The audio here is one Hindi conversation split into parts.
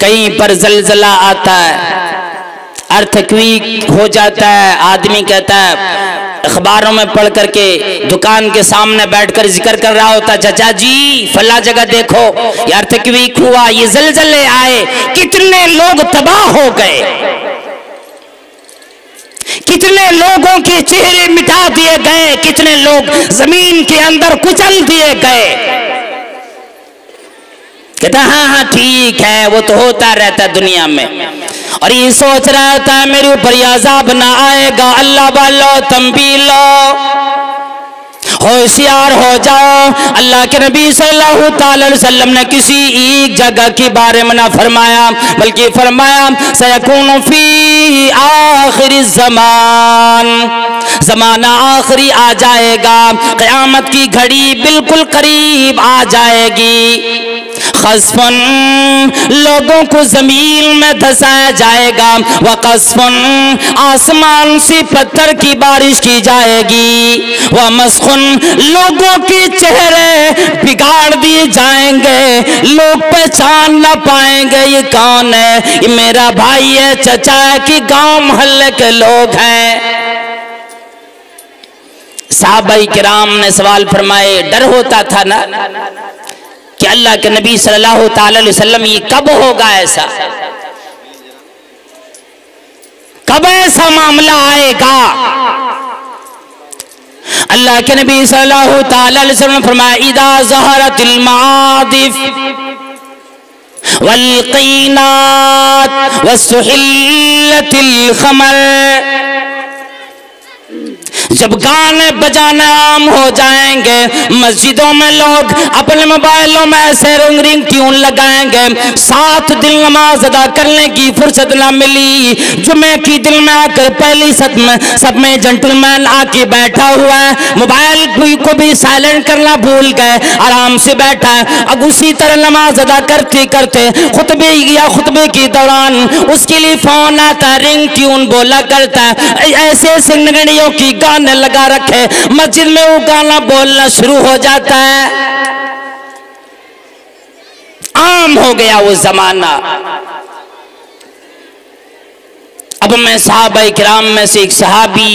कहीं पर जलजला आता है, अर्थक्वेक हो जाता है, आदमी कहता है अखबारों में पढ़ करके दुकान के सामने बैठकर जिक्र कर रहा होता, चाचा जी फला जगह देखो ये अर्थक्वेक हुआ, ये जलजले आए, कितने लोग तबाह हो गए, कितने लोगों के चेहरे मिटा दिए गए, कितने लोग जमीन के अंदर कुचल दिए गए। कहता हाँ हाँ ठीक है, वो तो होता रहता है दुनिया में। और ये सोच रहा था मेरे ऊपर अज़ाब ना आएगा, अल्लाह वालो तुम भी लो, होशियार हो जाओ। अल्लाह के नबी सल्लल्लाहु अलैहि वसल्लम ने किसी एक जगह के बारे में ना फरमाया, बल्कि फरमाया सयकूनु फी आखिर ज़मान, ज़माना आखिरी आ जाएगा, क़यामत की घड़ी बिल्कुल करीब आ जाएगी। खस्फन लोगों को जमीन में धंसाया जाएगा, व कसफन आसमान से पत्थर की बारिश की जाएगी, व मस्खुन लोगों के चेहरे बिगाड़ दिए जाएंगे, लोग पहचान ना पाएंगे ये कौन है, ये मेरा भाई है, चचा है कि गांव मोहल्ले के लोग हैं। सहाबाई किराम ने सवाल फरमाए, डर होता था ना कि अल्लाह के नबी सल्लल्लाहु अलैहि वसल्लम ये कब होगा, ऐसा कब ऐसा मामला आएगा। अल्लाह के नबी सल्लल्लाहु अलैहि वसल्लम ने फरमाया इदा ज़हरतिल मादिफ वल क़ीनात वसुहिल्लतिल ख़मर, जब गाने बजाने आम हो जाएंगे, मस्जिदों में लोग अपने मोबाइलों में ऐसे रिंग ट्यून लगाएंगे, 7 दिन नमाज अदा करने की फुर्सत ना मिली, जुमे की दिन में आकर पहली सब में जेंटलमैन आके बैठा हुआ है, मोबाइल को भी साइलेंट करना भूल गए, आराम से बैठा है। अब उसी तरह नमाज अदा करते करते खुतबे के दौरान उसके लिए फोन आता, रिंग ट्यून बोला करता है, ऐसे सिंगड़ियों की गाने लगा रखे, मस्जिद में वो गाना बोलना शुरू हो जाता है, आम हो गया वो जमाना। अब मैं सहाबाए किराम में से एक सहाबी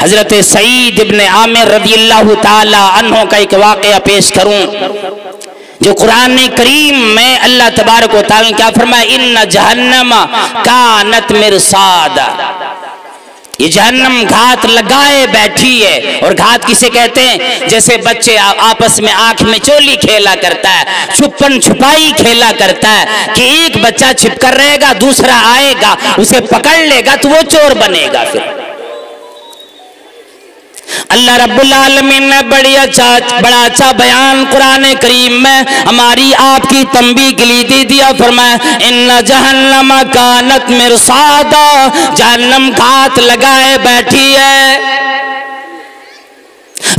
हजरत सईद इब्ने आमिर रज़ियल्लाहु ताला अन्हु का एक वाक़या पेश करूं, जो कुरान करीम में अल्लाह तबारक व तआला ने क्या फरमाया, इन्ना जहन्नम कानत मिरसादा, ये जहन्नम घात लगाए बैठी है। और घात किसे कहते हैं, जैसे बच्चे आपस में आंख में चोली खेला करता है, छुपन छुपाई खेला करता है कि एक बच्चा छिप कर रहेगा, दूसरा आएगा उसे पकड़ लेगा तो वो चोर बनेगा। फिर अल्लाह रब्बुल आलमीन ने बड़ा अच्छा बयान कुरान करीम में हमारी आपकी तंबीह के लिए दे दिया, फरमाया इन्ना जहन्नम कानत मिरसादा, जहन्नम घात लगाए बैठी है,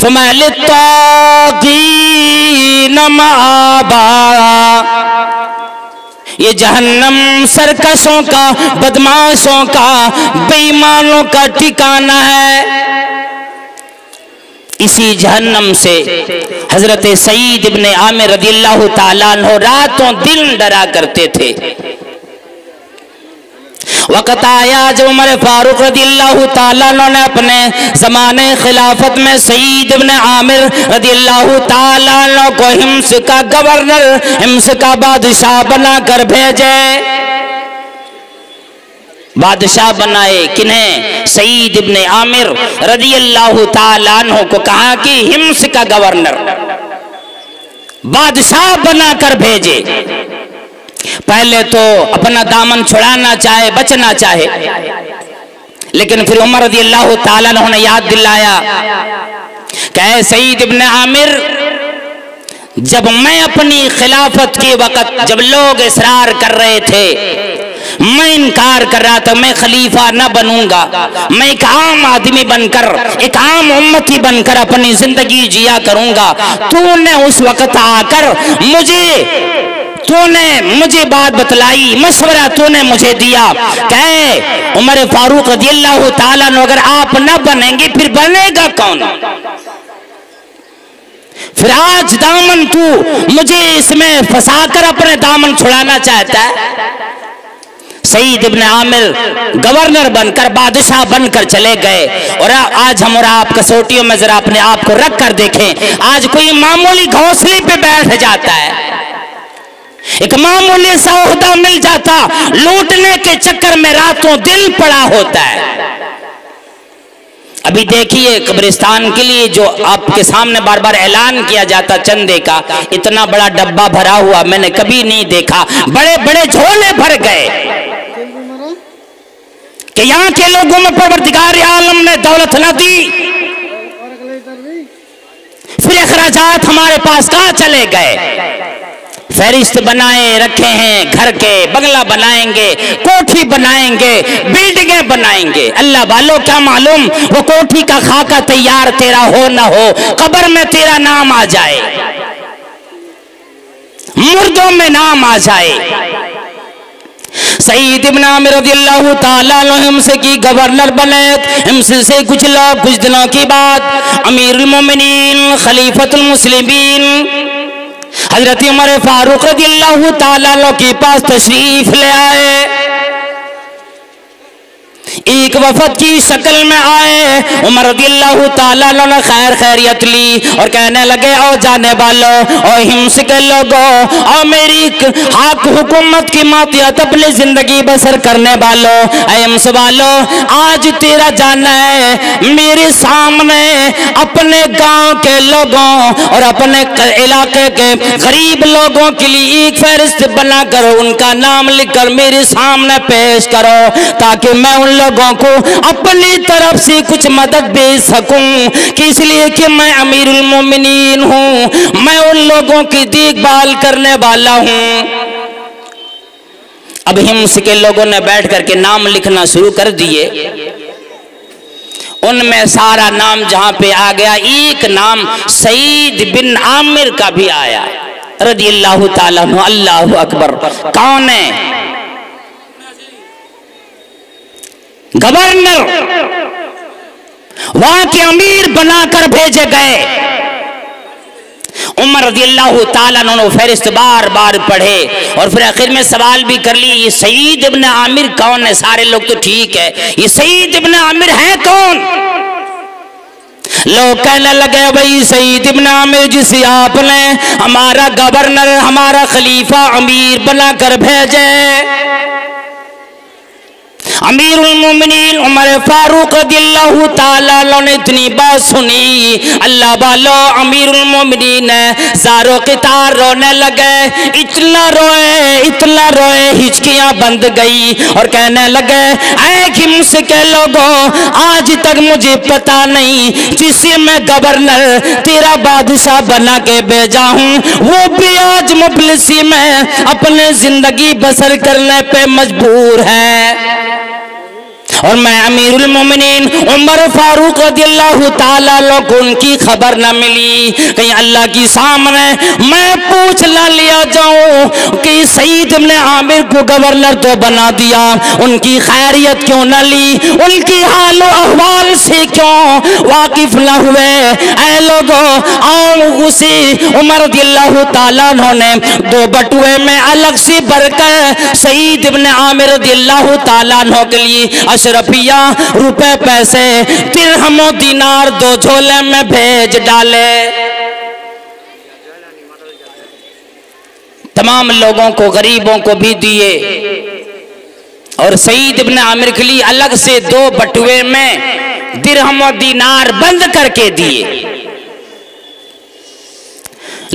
फरमाया लित्तागीन माबा, ये जहन्नम सरकशों का, बदमाशों का, बेईमानों का ठिकाना है। इसी जहन्नम से हजरत सईद इब्ने आमिर रज़ियल्लाहु ताला अन्हु रातों दिन डरा करते थे। वक़्त आया जब उमर फारूक रज़ियल्लाहु ताला अन्हु ने अपने ज़माने खिलाफत में सईद इब्ने आमिर रज़ियल्लाहु ताला अन्हु को हिम्स का गवर्नर, हिम्स का बादशाह बना कर भेजे। बादशाह बनाए किन्हें, सईद इब्ने आमिर रज़ियल्लाहु ताला अन्हु को कहा कि हिम्स का गवर्नर, बादशाह बनाकर भेजे। पहले तो अपना दामन छुड़ाना चाहे, बचना चाहे, लेकिन फिर उमर रज़ियल्लाहु ताला अन्हु ने याद दिलाया, कहे सईद इब्ने आमिर, जब मैं अपनी खिलाफत के वक़्त जब लोग इसरार कर रहे थे, मैं इनकार कर रहा था, मैं खलीफा न बनूंगा, मैं एक आम आदमी बनकर, एक आम उम्मती बनकर अपनी जिंदगी जिया करूंगा। तूने उस वक्त आकर मुझे बात बतलाई, मशवरा तूने मुझे दिया, कहे उमर फारूक रज़ियल्लाहु ताला अन्हु अगर आप न बनेंगे फिर बनेगा कौन। फिर आज दामन तू मुझे इसमें फंसाकर अपने दामन छुड़ाना चाहता है। सईद इब्न आमिर गवर्नर बनकर, बादशाह बनकर चले गए। और आज हम और आप कसौटियों में जरा अपने आप को रख कर देखें। आज कोई मामूली घोंसले पे बैठ जाता है, एक मामूली सा ओहदा मिल जाता, लूटने के चक्कर में रातों दिल पड़ा होता है। अभी देखिए कब्रिस्तान के लिए जो आपके सामने बार बार ऐलान किया जाता चंदे का, इतना बड़ा डब्बा भरा हुआ मैंने कभी नहीं देखा। बड़े बड़े झोले भर गए कि यहाँ के लोगों में परवरदिगार आलम ने दौलत न दी, फिर अखराजात हमारे पास कहाँ चले गए। फहरिस्त बनाए रखे हैं, घर के बंगला बनाएंगे, कोठी बनाएंगे, बिल्डिंगें बनाएंगे। अल्लाह वालों क्या मालूम वो कोठी का खाका तैयार तेरा हो ना हो, कब्र में तेरा नाम आ जाए, मुर्दों में नाम आ जाए। सईद इब्न आमिर रज़ियल्लाहु ताला अन्हु से की गवर्नर बने। हिम्स से कुछ दिनों की बात अमीरुल मोमिनीन खलीफतुल मुस्लिमीन हजरत उमर फारूक रज़ियल्लाहु ताला अन्हु के पास तशरीफ ले आए। एक वफद की शक्ल में आए। उमर रज़ियल्लाहु ताला अन्हु ने खैर खैरियत ली और कहने लगे, ओ जाने वालों, ओ हिम्स के लोगों, और मेरी हक हुकूमत की मातियत अपनी जिंदगी बसर करने वालों, हिम्स वालों, आज तेरा जाना है मेरे सामने अपने गांव के लोगों और अपने इलाके के गरीब लोगों के लिए एक फहरिस्त बना करो, उनका नाम लिखकर मेरे सामने पेश करो, ताकि मैं उन लोगों को अपनी तरफ से कुछ मदद दे सकूं। कि इसलिए कि मैं अमीरुल मोमिनीन हूं, मैं उन लोगों की देखभाल करने वाला हूं। अब हिम्स के लोगों ने बैठ करके नाम लिखना शुरू कर दिए। उनमें सारा नाम जहां पे आ गया, एक नाम सईद बिन आमिर का भी आया रज़ियल्लाहु ताला अन्हु। अल्लाहु अकबर। कौन है? गवर्नर, वहां के अमीर बनाकर भेजे गए। उमर रज़ियल्लाहु ताला अन्हु फहरिस्त बार बार पढ़े और फिर आखिर में सवाल भी कर लिए, ये सईद इब्न आमिर कौन है? सारे लोग तो ठीक है, ये सईद इब्न आमिर है कौन? लोग कहने लगे, भाई सईद इब्न आमिर जिसे आपने हमारा गवर्नर, हमारा खलीफा, अमीर बनाकर भेजे, अमीरुल मोमिनीन उमर फारूक रज़ियल्लाहु ताला अन्हु ने इतनी बात सुनी। अल्लाह वालों, अमीरुल मोमिनीन ज़ारो क़ितार रोने लगे। इतना रोए हिचकियां बंद गई और कहने लगे, ऐ हिम्स के लोगों, आज तक मुझे पता नहीं जिसे मैं गवर्नर तेरा बादशाह बना के भेजा हूँ, वो भी आज मुफलिसी में अपने जिंदगी बसर करने पे मजबूर है। और मैं अमीरुल मोमिनीन उमर फारूक रज़ियल्लाहु ताला अन्हु को उनकी खबर न मिली। कहीं अल्लाह की सामने मैं पूछ ना लिया जाऊं कि सईद इब्न आमिर को गवर्नर तो बना दिया, उनकी खैरियत क्यों न ली, उनकी हाल अहवाल से क्यों वाकिफ न हुए। ऐ लोगों, आओ उसी उमर रज़ियल्लाहु ताला अन्हु ने दो बटुए में अलग से भरकर सईद इब्न आमिर रज़ियल्लाहु ताला अन्हु के लिए अशरफिया, रुपए, पैसे, दिरहम दिनार दो झोले में भेज डाले। तमाम लोगों को, गरीबों को भी दिए और सईद इब्न आमिर के लिए अलग से दो बटुए में दिरहम दिनार बंद करके दिए।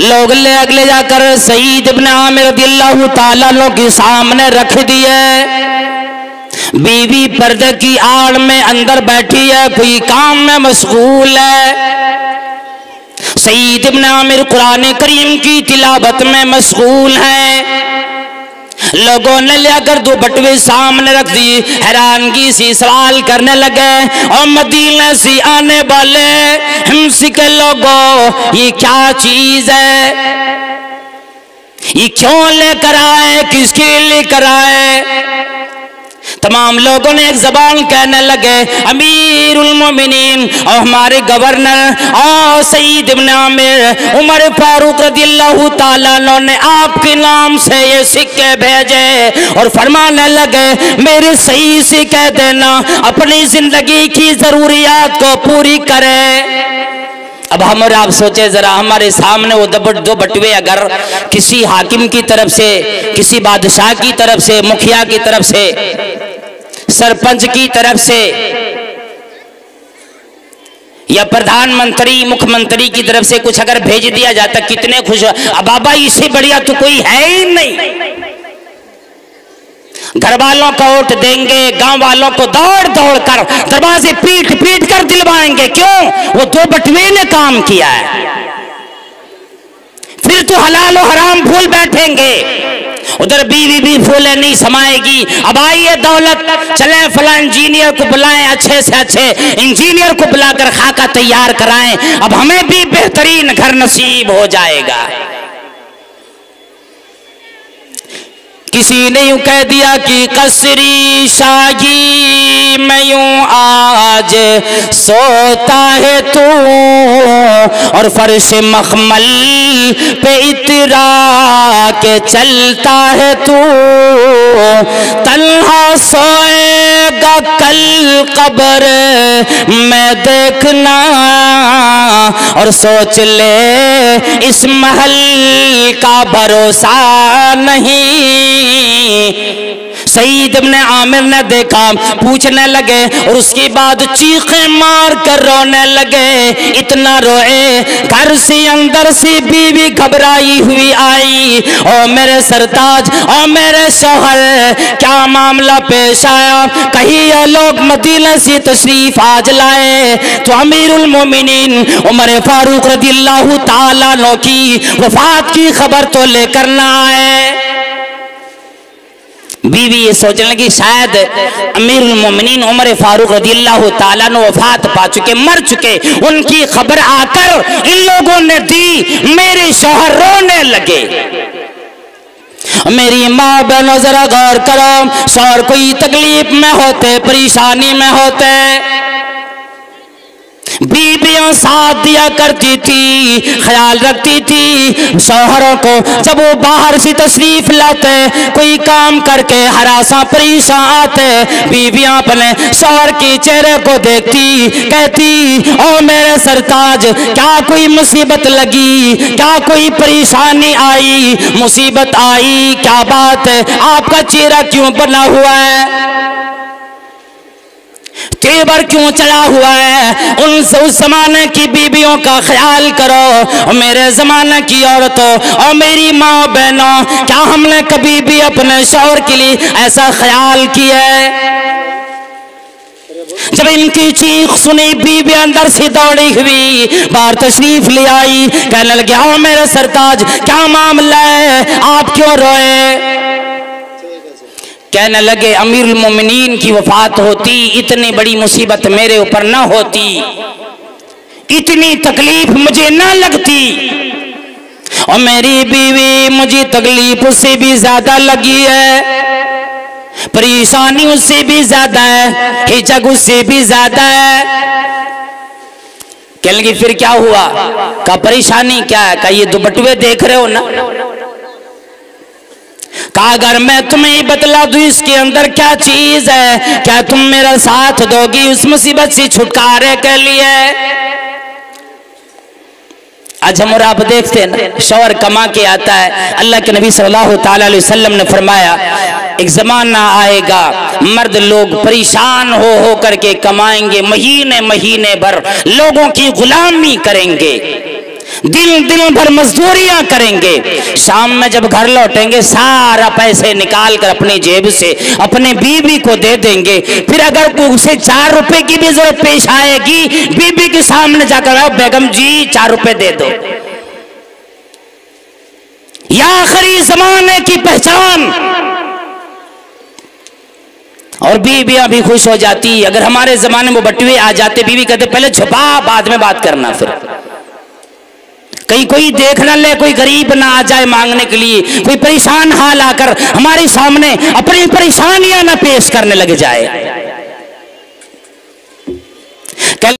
लोग ले जाकर सईद इब्न आमिर रज़ियल्लाहु ताला अन्हु के सामने रख दिए। बीवी पर्दे की आड़ में अंदर बैठी है, कोई काम में मशगूल है। सईद इब्न आमिर कुरान करीम की तिलावत में मशगूल है। लोगों ने लेकर दो बटुए सामने रख दी, हैरानगी से सवाल करने लगे, और मदीने से आने वाले हिम्स के लोगों, ये क्या चीज है, ये क्यों लेकर आए, किसके लेकर आए? तमाम लोगों ने एक जबान कहने लगे अमीरुल मोमिनीन और हमारे गवर्नर और सईद इब्न आमिर उमर फारूक रदियल्लाहु ताला अन्हु ने आपके नाम से ये सिक्के भेजे और फरमाने लगे मेरे सही से कह देना अपनी जिंदगी की जरूरियात को पूरी करे। अब हम और आप सोचे जरा, हमारे सामने वो दो बटुए अगर किसी हाकिम की तरफ से, किसी बादशाह की तरफ से, मुखिया की तरफ से, सरपंच की तरफ से या प्रधानमंत्री मुख्यमंत्री की तरफ से कुछ अगर भेज दिया जाता कितने खुश हो। अब बाबा इससे बढ़िया तो कोई है ही नहीं। घर वालों को वोट देंगे, गांव वालों को दौड़ दौड़ कर दरवाजे पीट पीट कर दिलवाएंगे। क्यों? वो दो बटुए ने काम किया है। फिर तो हलाल और हराम भूल बैठेंगे, उधर बीवी भी फूले नहीं समाएगी। अब आइए दौलत, चले फला इंजीनियर को बुलाएं, अच्छे से अच्छे इंजीनियर को बुलाकर खाका तैयार कराएं, अब हमें भी बेहतरीन घर नसीब हो जाएगा। किसी ने यूं कह दिया कि कसरी शाही में यूं आज सोता है तू और फर्श मखमल पे इतरा के चलता है तू, तन्हा सोएगा कल कब्र में देखना और सोच ले इस महल का भरोसा नहीं। सईद इब्ने आमिर ने देखा, पूछने लगे और उसके बाद चीखें मार कर रोने लगे। इतना रोए, घर से अंदर से बीवी घबराई हुई आई, और मेरे सरताज और मेरे शौहर क्या मामला पेश आया? कहीं ये लोग मदीना से तशरीफ आज लाए तो अमीरुल मोमिनीन उमर फारूक रदियल्लाहु ताला अन्हु की वफात की खबर तो लेकर ना आए। बीवी ये सोचने लगी शायद अमीरुल मोमिनीन उमर फारूक रदियल्लाहु ताला अन्हु वफात पा चुके, मर चुके, उनकी खबर आकर इन लोगों ने दी। मेरे शौहर रोने लगे। मेरी माँ बहनों जरा गौर करो, शौहर कोई तकलीफ में होते, परेशानी में होते, बीबियां साथ दिया करती थी, ख्याल रखती थी शौहरों को। जब वो बाहर से तशरीफ लाते, कोई काम करके हरासा परेशान आते, बीबियां अपने शौहर के चेहरे को देखती, कहती ओ मेरे सरताज क्या कोई मुसीबत लगी, क्या कोई परेशानी आई, मुसीबत आई, क्या बात है, आपका चेहरा क्यों बना हुआ है, तेवर क्यों चढ़ा हुआ है? उस जमाने की बीबियों का ख्याल करो, मेरे जमाने की औरतों और मेरी माँ बहनों, क्या हमने कभी भी अपने शौहर के लिए ऐसा ख्याल किया है? जब इनकी चीख सुनी, बीबी अंदर से दौड़ी हुई बाहर तशरीफ ले आई, कहने लगे आओ मेरे सरताज क्या मामला है, आप क्यों रोए? कहने लगे अमीरुल मोमिनीन की वफात होती, इतनी बड़ी मुसीबत मेरे ऊपर ना होती, इतनी तकलीफ मुझे ना लगती, और मेरी बीवी मुझे तकलीफ उससे भी ज्यादा लगी है, परेशानी उससे भी ज्यादा है, हिचक उससे भी ज्यादा है। कहने लगी फिर क्या हुआ? का परेशानी क्या है? का ये दुपट्टे देख रहे हो ना? कहा अगर मैं तुम्हें बतला दूं इसके अंदर क्या चीज है, क्या तुम मेरा साथ दोगी उस मुसीबत से छुटकारे के लिए? आज हम और आप देखते हैं ना, शौहर कमा के आता है। अल्लाह के नबी सल्लल्लाहु ताला अलैहि वसल्लम ने फरमाया एक जमाना आएगा मर्द लोग परेशान हो करके कमाएंगे, महीने महीने भर लोगों की गुलामी करेंगे, दिन भर मजदूरियां करेंगे, शाम में जब घर लौटेंगे सारा पैसे निकाल कर अपनी जेब से अपने बीवी को दे देंगे। फिर अगर उसे 4 रुपए की भी जरूरत पेश आएगी, बीवी के सामने जाकर आओ बेगम जी 4 रुपए दे दो। यह आखिरी जमाने की पहचान। और बीवियां भी खुश हो जाती। अगर हमारे जमाने में बटुए आ जाते, बीवी कहते पहले छुपा बाद में बात करना, फिर कहीं कोई देख न ले, कोई गरीब ना आ जाए मांगने के लिए, कोई परेशान हाल आकर हमारे सामने अपनी परेशानियां ना पेश करने लग जाए।